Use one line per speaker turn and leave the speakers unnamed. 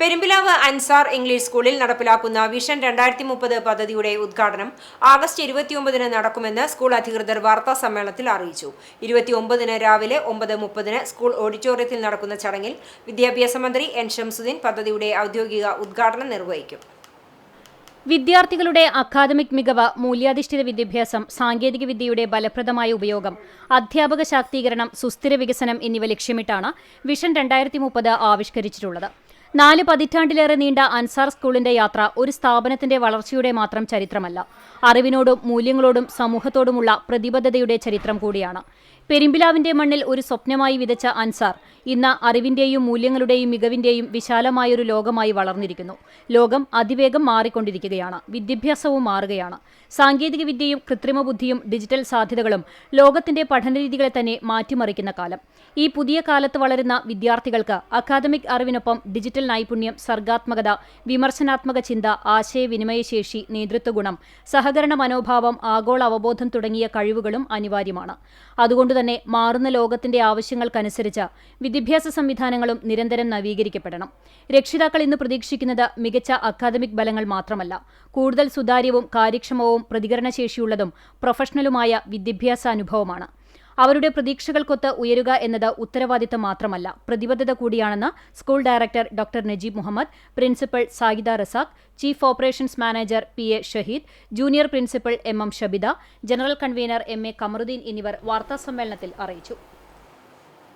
Perumpilavu Ansar English സ്കൂളിൽ നടപ്പിലാക്കുന്ന vision 2030 പദ്ധതിയുടെ ഉദ്ഘാടനം ആഗസ്റ്റ് 29 നടക്കുമെന്ന് സ്കൂൾ അധികൃതർ വാർത്താ സമ്മേളനത്തിൽ അറിയിച്ചു. 29 രാവിലെ 9:30 സ്കൂൾ ഓഡിറ്റോറിയത്തിൽ നടക്കുന്ന ചടങ്ങിൽ വിദ്യാഭ്യാസ മന്ത്രി എൻ ഷംസുദ്ദീൻ പദ്ധതിയുടെ ഔദ്യോഗിക ഉദ്ഘാടനം നിർവഹിക്കും.
വിദ്യാർത്ഥികളുടെ അക്കാദമിക് മികവ്, മൂല്യാധിഷ്ഠിത വിദ്യാഭ്യാസം, സാങ്കേതിക വിദ്യയുടെ ഫലപ്രദമായ ഉപയോഗം, അധ്യാപക ശാക്തീകരണം, സുസ്ഥിര വികസനം എന്നിവ ലക്ഷ്യമിട്ടാണ് വിഷൻ 2030 ആവിഷ്കരിച്ചിട്ടുള്ളത്. 4 പതിറ്റാണ്ടിലേറെ നീണ്ട അൻസാർ സ്കൂളിന്റെ യാത്ര ഒരു സ്ഥാപനത്തിന്റെ വളർച്ചയുടെ മാത്രം ചരിത്രമല്ല, അറിവിനോടും മൂല്യങ്ങളോടും സമൂഹത്തോടുമുള്ള പ്രതിബദ്ധതയുടെ ചരിത്രം കൂടിയാണ്. പെരുമ്പിലാവിന്റെ മണ്ണിൽ ഒരു സ്വപ്നമായി വിതച്ച അൻസാർ ഇന്ന് അറിവിന്റെയും മൂല്യങ്ങളുടെയും മികവിന്റെയും വിശാലമായൊരു ലോകമായി വളർന്നിരിക്കുന്നു. ലോകം അതിവേഗം മാറിക്കൊണ്ടിരിക്കുകയാണ്. വിദ്യാഭ്യാസവും മാറുകയാണ്. സാങ്കേതിക വിദ്യയും കൃത്രിമ ബുദ്ധിയും ഡിജിറ്റൽ സാധ്യതകളും ലോകത്തിന്റെ പഠനരീതികളെ തന്നെ മാറ്റിമറിക്കുന്ന കാലം. ഈ പുതിയ കാലത്ത് വളരുന്ന വിദ്യാർത്ഥികൾക്ക് അക്കാദമിക് അറിവിനൊപ്പം ഡിജിറ്റൽ നൈപുണ്യം, സർഗാത്മകത, വിമർശനാത്മക ചിന്ത, ആശയവിനിമയശേഷി, നേതൃത്വഗുണം, സഹകരണ മനോഭാവം, ആഗോള അവബോധം തുടങ്ങിയ കഴിവുകളും അനിവാര്യമാണ്. അതുകൊണ്ടുതന്നെ മാറുന്ന ലോകത്തിന്റെ ആവശ്യങ്ങൾക്കനുസരിച്ച് വിദ്യാഭ്യാസ സംവിധാനങ്ങളും നിരന്തരം നവീകരിക്കപ്പെടണം. രക്ഷിതാക്കൾ ഇന്ന് പ്രതീക്ഷിക്കുന്നത് മികച്ച അക്കാദമിക് ബലങ്ങൾ മാത്രമല്ല, കൂടുതൽ സുതാര്യവും കാര്യക്ഷമവും പ്രതികരണശേഷിയുള്ളതും പ്രൊഫഷണലുമായ വിദ്യാഭ്യാസ അനുഭവമാണ്. അവരുടെ പ്രതീക്ഷകൾക്കൊത്ത് ഉയരുക എന്നത് ഉത്തരവാദിത്തം മാത്രമല്ല, പ്രതിബദ്ധത കൂടിയാണെന്ന് school director doctor Najeeb Muhammad, principal Sayida Razak, chief operations manager PA Shaheed, junior principal MM Shabitha, general convener MA Kamaruddin എന്നിവർ വാർത്താസമ്മേളനത്തിൽ അറിയിച്ചു.